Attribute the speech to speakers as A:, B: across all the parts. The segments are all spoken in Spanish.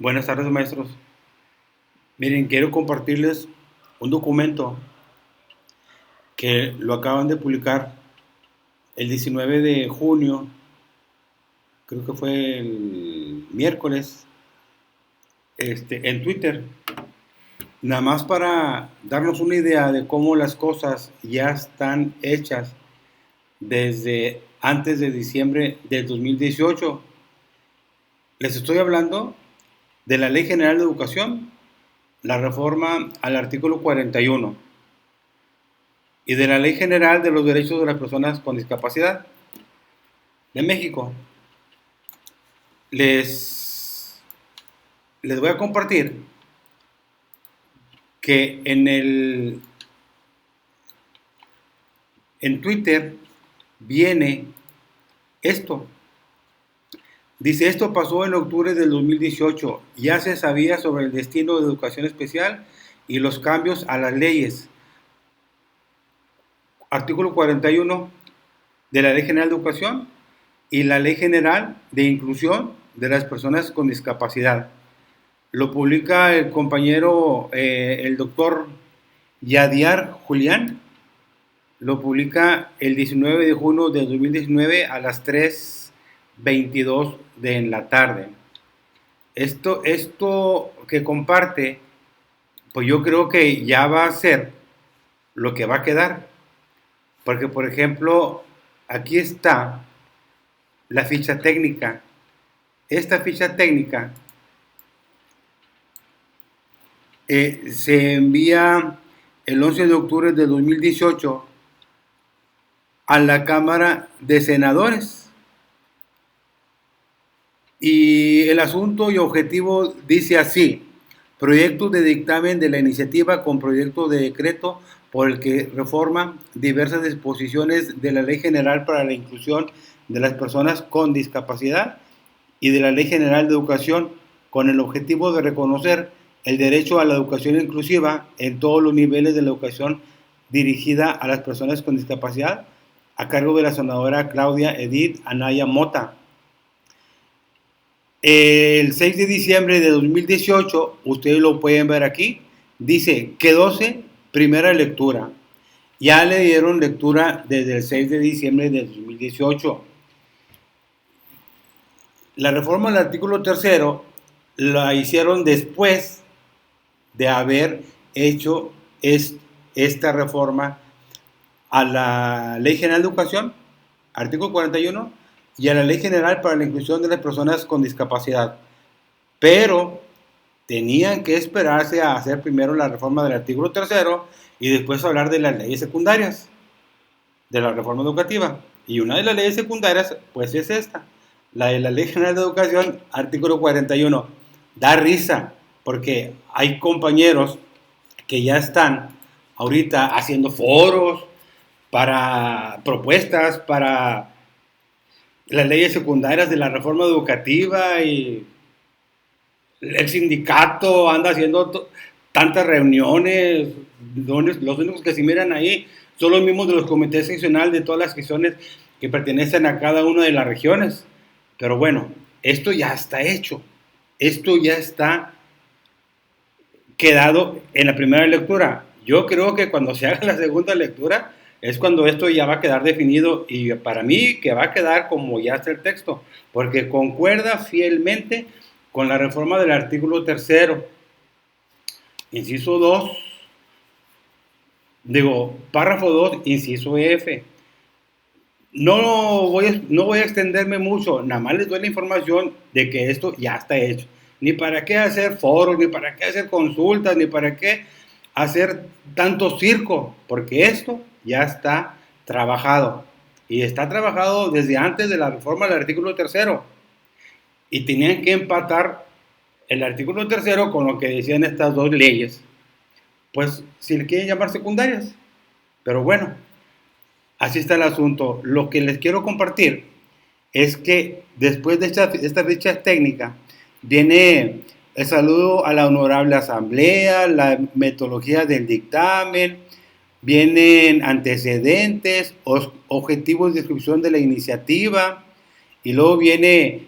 A: Buenas tardes, maestros. Miren, quiero compartirles un documento que lo acaban de publicar el 19 de junio, creo que fue el miércoles, en Twitter. Nada más para darnos una idea de cómo las cosas ya están hechas desde antes de diciembre del 2018. Les estoy hablando de la Ley General de Educación, la reforma al artículo 41 y de la Ley General de los Derechos de las Personas con Discapacidad de México. Les voy a compartir que en Twitter viene esto. Dice, esto pasó en octubre del 2018. Ya se sabía sobre el destino de educación especial y los cambios a las leyes. Artículo 41 de la Ley General de Educación y la Ley General de Inclusión de las Personas con Discapacidad. Lo publica el compañero, el doctor Yadiar Julián. Lo publica el 19 de junio de 2019 a las 3:22 de la tarde. Esto que comparte, pues yo creo que ya va a ser lo que va a quedar. Porque, por ejemplo, aquí está la ficha técnica. Esta ficha técnica se envía el 11 de octubre de 2018 a la Cámara de Senadores. Y el asunto y objetivo dice así: proyecto de dictamen de la iniciativa con proyecto de decreto por el que reforma diversas disposiciones de la Ley General para la Inclusión de las Personas con Discapacidad y de la Ley General de Educación con el objetivo de reconocer el derecho a la educación inclusiva en todos los niveles de la educación dirigida a las personas con discapacidad, a cargo de la senadora Claudia Edith Anaya Mota. El 6 de diciembre de 2018, ustedes lo pueden ver aquí, dice, quedóse primera lectura. Ya le dieron lectura desde el 6 de diciembre de 2018. La reforma del artículo tercero la hicieron después de haber hecho esta reforma a la Ley General de Educación, artículo 41, y a la Ley General para la Inclusión de las Personas con Discapacidad. Pero tenían que esperarse a hacer primero la reforma del artículo tercero y después hablar de las leyes secundarias, de la reforma educativa. Y una de las leyes secundarias, pues es esta, la de la Ley General de Educación, artículo 41. Da risa, porque hay compañeros que ya están ahorita haciendo foros para propuestas, para las leyes secundarias de la reforma educativa, y el sindicato anda haciendo tantas reuniones. Los únicos que se miran ahí son los mismos de los comités seccionales de todas las secciones que pertenecen a cada una de las regiones. Pero bueno, esto ya está hecho. Esto ya está quedado en la primera lectura. Yo creo que cuando se haga la segunda lectura es cuando esto ya va a quedar definido, y para mí que va a quedar como ya está el texto, porque concuerda fielmente con la reforma del artículo tercero, inciso 2, párrafo 2, inciso F. No voy a extenderme mucho, nada más les doy la información de que esto ya está hecho. Ni para qué hacer foros, ni para qué hacer consultas, ni para qué hacer tanto circo, porque esto ya está trabajado. Y está trabajado desde antes de la reforma del artículo tercero. Y tenían que empatar el artículo tercero con lo que decían estas dos leyes. Pues si le quieren llamar secundarias. Pero bueno, así está el asunto. Lo que les quiero compartir es que después de esta ficha técnica viene el saludo a la honorable asamblea, la metodología del dictamen, vienen antecedentes, objetivos de descripción de la iniciativa, y luego viene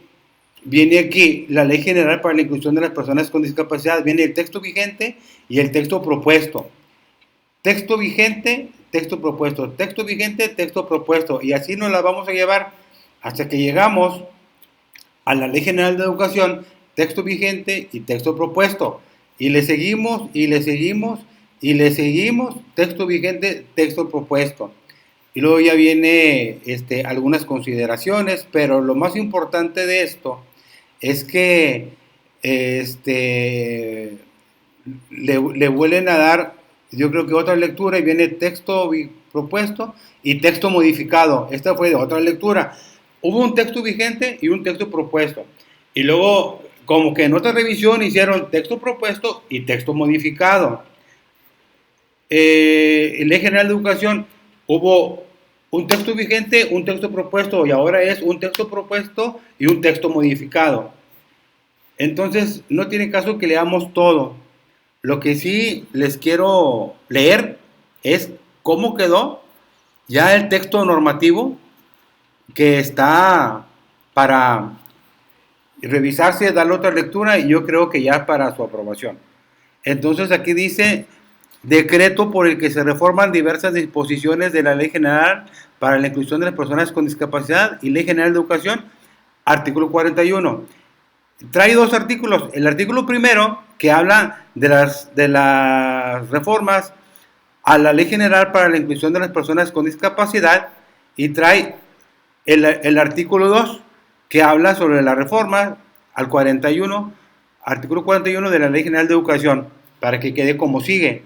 A: viene aquí la Ley General para la Inclusión de las Personas con Discapacidad, viene el texto vigente y el texto propuesto. Texto vigente, texto propuesto, texto vigente, texto propuesto, y así nos la vamos a llevar hasta que llegamos a la Ley General de Educación, texto vigente y texto propuesto, y le seguimos, y le seguimos, y le seguimos, texto vigente, texto propuesto. Y luego ya viene algunas consideraciones, pero lo más importante de esto es que le vuelven a dar, yo creo que otra lectura, y viene texto propuesto y texto modificado. Esta fue de otra lectura. Hubo un texto vigente y un texto propuesto. Y luego, como que en otra revisión hicieron texto propuesto y texto modificado. En Ley General de Educación hubo un texto vigente, un texto propuesto, y ahora es un texto propuesto y un texto modificado. Entonces, no tiene caso que leamos todo. Lo que sí les quiero leer es cómo quedó ya el texto normativo que está para revisarse, darle otra lectura, y yo creo que ya para su aprobación. Entonces aquí dice: decreto por el que se reforman diversas disposiciones de la Ley General para la Inclusión de las Personas con Discapacidad y Ley General de Educación, artículo 41. Trae dos artículos. El artículo primero, que habla de las reformas a la Ley General para la Inclusión de las Personas con Discapacidad, y trae el artículo 2, que habla sobre la reforma al 41, artículo 41 de la Ley General de Educación, para que quede como sigue.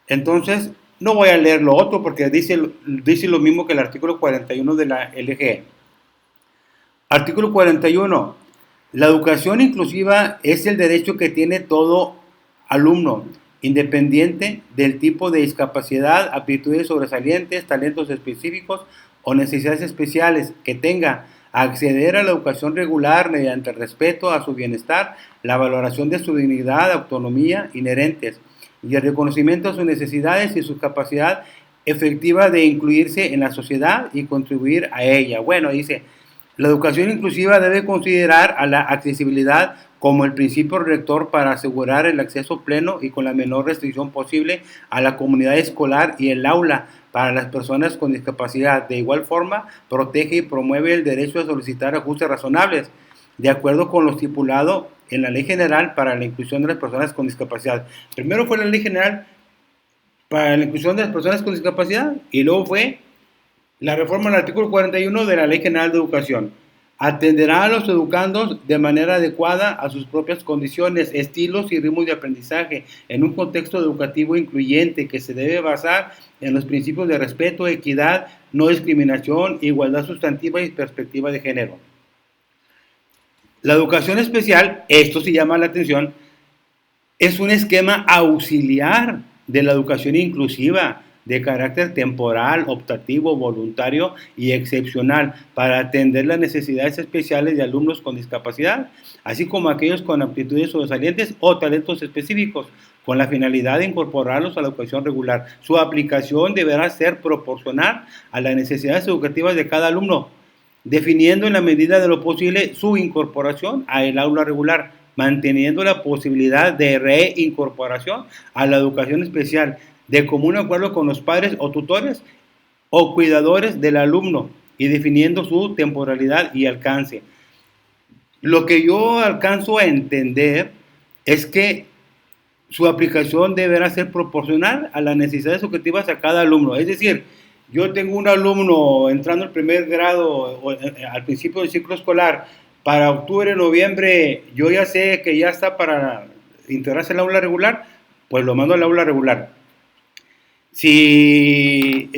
A: Entonces, no voy a leer lo otro porque dice lo mismo que el artículo 41 de la LG. Artículo 41. La educación inclusiva es el derecho que tiene todo alumno, independiente del tipo de discapacidad, aptitudes sobresalientes, talentos específicos o necesidades especiales que tenga, a acceder a la educación regular mediante el respeto a su bienestar, la valoración de su dignidad, autonomía inherentes y el reconocimiento de sus necesidades y su capacidad efectiva de incluirse en la sociedad y contribuir a ella. Bueno, dice: la educación inclusiva debe considerar a la accesibilidad como el principio rector para asegurar el acceso pleno y con la menor restricción posible a la comunidad escolar y el aula para las personas con discapacidad. De igual forma, protege y promueve el derecho a solicitar ajustes razonables, de acuerdo con lo estipulado en la Ley General para la Inclusión de las Personas con Discapacidad. Primero fue la Ley General para la Inclusión de las Personas con Discapacidad, y luego fue la reforma del artículo 41 de la Ley General de Educación. Atenderá a los educandos de manera adecuada a sus propias condiciones, estilos y ritmos de aprendizaje en un contexto educativo incluyente que se debe basar en los principios de respeto, equidad, no discriminación, igualdad sustantiva y perspectiva de género. La educación especial, esto sí llama la atención, es un esquema auxiliar de la educación inclusiva, de carácter temporal, optativo, voluntario y excepcional, para atender las necesidades especiales de alumnos con discapacidad, así como aquellos con aptitudes sobresalientes o talentos específicos, con la finalidad de incorporarlos a la educación regular. Su aplicación deberá ser proporcional a las necesidades educativas de cada alumno, definiendo en la medida de lo posible su incorporación al aula regular, manteniendo la posibilidad de reincorporación a la educación especial, de común acuerdo con los padres o tutores o cuidadores del alumno, y definiendo su temporalidad y alcance. Lo que yo alcanzo a entender es que su aplicación deberá ser proporcional a las necesidades educativas a cada alumno. Es decir, yo tengo un alumno entrando al primer grado al principio del ciclo escolar, para octubre, noviembre, yo ya sé que ya está para integrarse al aula regular, pues lo mando al aula regular. Si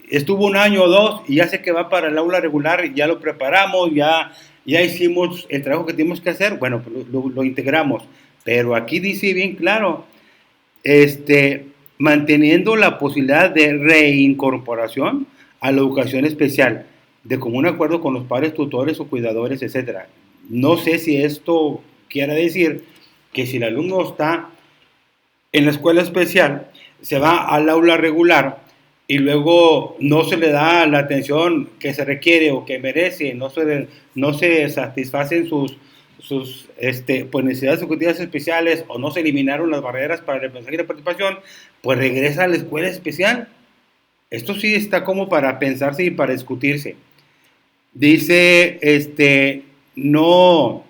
A: estuvo un año o dos y ya sé que va para el aula regular, ya lo preparamos, ya hicimos el trabajo que tenemos que hacer, bueno, pues lo integramos. Pero aquí dice bien claro, manteniendo la posibilidad de reincorporación a la educación especial, de común acuerdo con los padres, tutores o cuidadores, etc. No sé si esto quiere decir que si el alumno está en la escuela especial, se va al aula regular, y luego no se le da la atención que se requiere o que merece, no se satisfacen pues necesidades educativas especiales o no se eliminaron las barreras para el aprendizaje y la participación, pues regresa a la escuela especial. Esto sí está como para pensarse y para discutirse. Dice, no,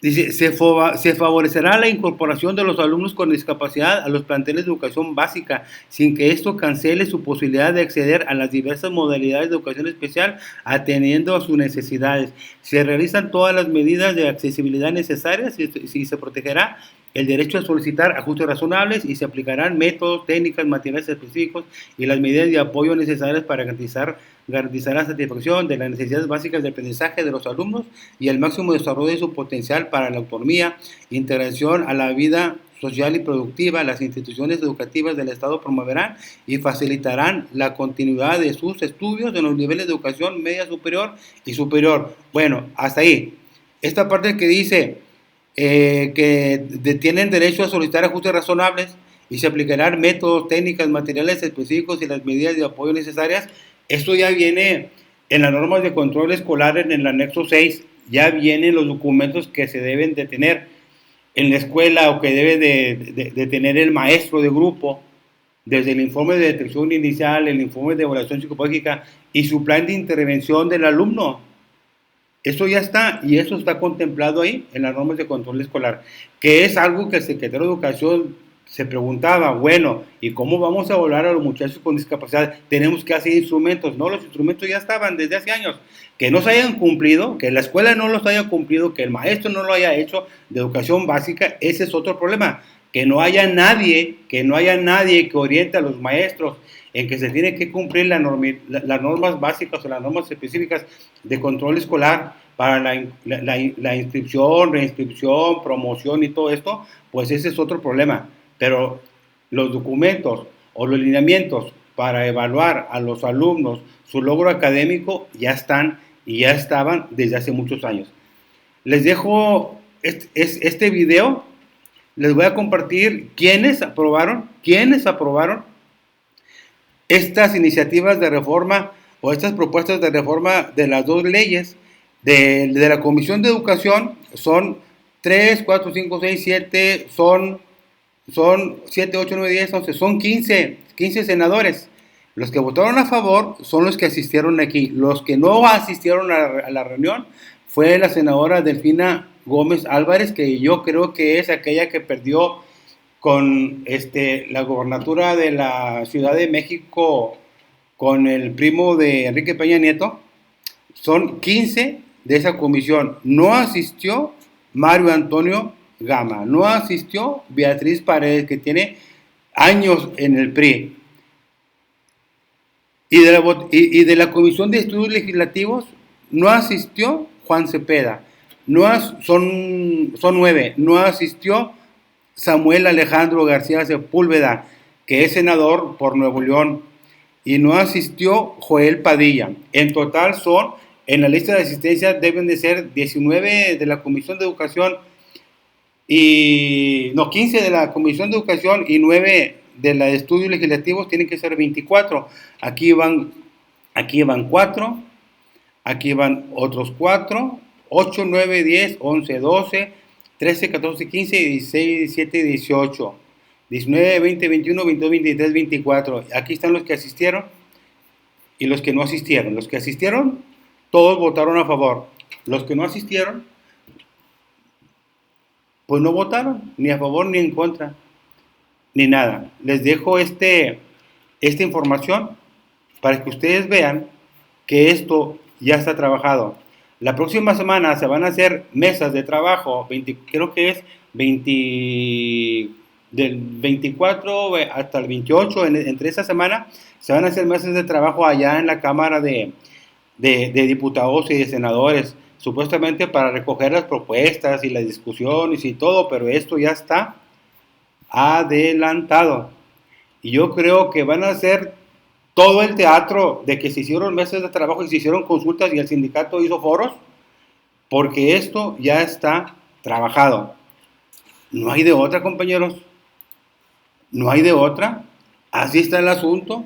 A: dice, se favorecerá la incorporación de los alumnos con discapacidad a los planteles de educación básica, sin que esto cancele su posibilidad de acceder a las diversas modalidades de educación especial, atendiendo a sus necesidades. Se realizan todas las medidas de accesibilidad necesarias y se protegerá el derecho a solicitar ajustes razonables y se aplicarán métodos, técnicas, materiales específicos y las medidas de apoyo necesarias para garantizar la satisfacción de las necesidades básicas de aprendizaje de los alumnos y el máximo desarrollo de su potencial para la autonomía, integración a la vida social y productiva. Las instituciones educativas del Estado promoverán y facilitarán la continuidad de sus estudios en los niveles de educación media superior y superior. Bueno, hasta ahí. Esta parte que dice que tienen derecho a solicitar ajustes razonables y se aplicarán métodos, técnicas, materiales específicos y las medidas de apoyo necesarias. Esto ya viene en las normas de control escolar en el anexo 6, ya vienen los documentos que se deben de tener en la escuela o que debe de tener el maestro de grupo, desde el informe de detección inicial, el informe de evaluación psicopedagógica y su plan de intervención del alumno. Eso ya está, y eso está contemplado ahí en las normas de control escolar, que es algo que el secretario de Educación se preguntaba, bueno, ¿y cómo vamos a evaluar a los muchachos con discapacidad? Tenemos que hacer instrumentos. No, los instrumentos ya estaban desde hace años. Que no se hayan cumplido, que la escuela no los haya cumplido, que el maestro no lo haya hecho de educación básica, ese es otro problema. Que no haya nadie que oriente a los maestros en que se tiene que cumplir las normas básicas o las normas específicas de control escolar para la inscripción, reinscripción, promoción y todo esto, pues ese es otro problema. Pero los documentos o los lineamientos para evaluar a los alumnos su logro académico ya están y ya estaban desde hace muchos años. Les dejo este video, les voy a compartir quiénes aprobaron estas iniciativas de reforma o estas propuestas de reforma de las dos leyes de la Comisión de Educación. Son 3, 4, 5, 6, 7, son 7, 8, 9, 10, 11, son 15 senadores. Los que votaron a favor son los que asistieron aquí. Los que no asistieron a la reunión fue la senadora Delfina Gómez Álvarez, que yo creo que es aquella que perdió con la gobernatura de la Ciudad de México con el primo de Enrique Peña Nieto. Son 15 de esa comisión. No asistió Mario Antonio Gama, no asistió Beatriz Paredes, que tiene años en el PRI. Y de la Comisión de Estudios Legislativos no asistió Juan Cepeda. Son 9. No asistió Samuel Alejandro García Sepúlveda, que es senador por Nuevo León, y no asistió Joel Padilla. En total en la lista de asistencia deben de ser 19 de la Comisión de Educación 15 de la Comisión de Educación y 9 de la de Estudios Legislativos, tienen que ser 24. Aquí van 4, aquí van otros 4, 8, 9, 10, 11, 12, 13, 14, 15, 16, 17, 18, 19, 20, 21, 22, 23, 24. Aquí están los que asistieron y los que no asistieron. Los que asistieron, todos votaron a favor. Los que no asistieron, pues no votaron, ni a favor, ni en contra, ni nada. Les dejo esta información para que ustedes vean que esto ya está trabajado. La próxima semana se van a hacer mesas de trabajo, creo que es del 24 hasta el 28, entre esa semana, se van a hacer mesas de trabajo allá en la Cámara de Diputados y de Senadores, supuestamente para recoger las propuestas y las discusiones y todo, pero esto ya está adelantado. Y yo creo que van a hacer todo el teatro de que se hicieron mesas de trabajo y se hicieron consultas y el sindicato hizo foros, porque esto ya está trabajado. No hay de otra, compañeros. No hay de otra. Así está el asunto.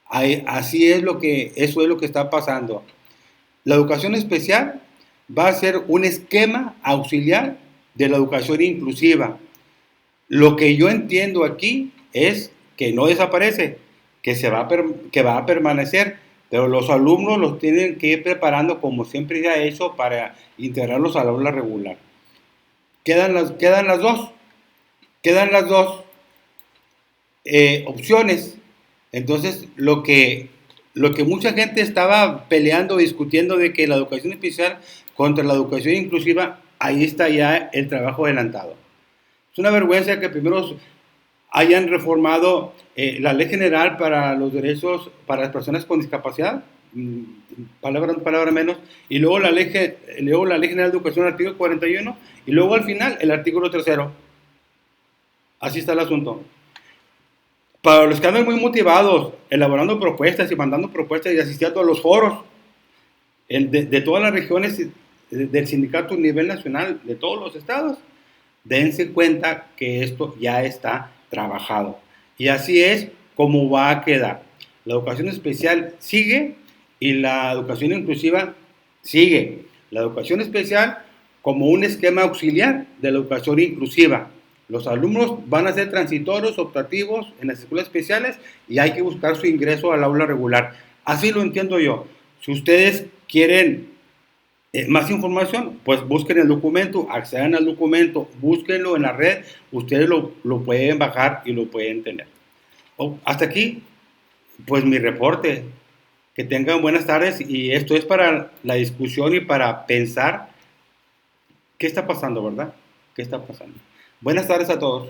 A: Así es eso es lo que está pasando. La educación especial va a ser un esquema auxiliar de la educación inclusiva. Lo que yo entiendo aquí es que no desaparece, que va a permanecer, pero los alumnos los tienen que ir preparando como siempre se ha hecho para integrarlos al aula regular. Quedan las dos opciones. Entonces, lo que mucha gente estaba peleando, discutiendo de que la educación especial contra la educación inclusiva, ahí está ya el trabajo adelantado. Es una vergüenza que primero hayan reformado la Ley General para los derechos para las personas con discapacidad, palabra menos, y luego la Ley General de Educación, artículo 41, y luego al final el artículo 3. Así está el asunto. Para los que andan muy motivados, elaborando propuestas y mandando propuestas y asistiendo a los foros de todas las regiones del sindicato a nivel nacional, de todos los estados, dense cuenta que esto ya está trabajado. Y así es como va a quedar. La educación especial sigue y la educación inclusiva sigue. La educación especial como un esquema auxiliar de la educación inclusiva. Los alumnos van a ser transitorios, optativos en las escuelas especiales y hay que buscar su ingreso al aula regular. Así lo entiendo yo. Si ustedes quieren más información, pues busquen el documento, accedan al documento, búsquenlo en la red, ustedes lo pueden bajar y lo pueden tener. Hasta aquí, pues mi reporte. Que tengan buenas tardes y esto es para la discusión y para pensar qué está pasando, ¿verdad? ¿Qué está pasando? Buenas tardes a todos.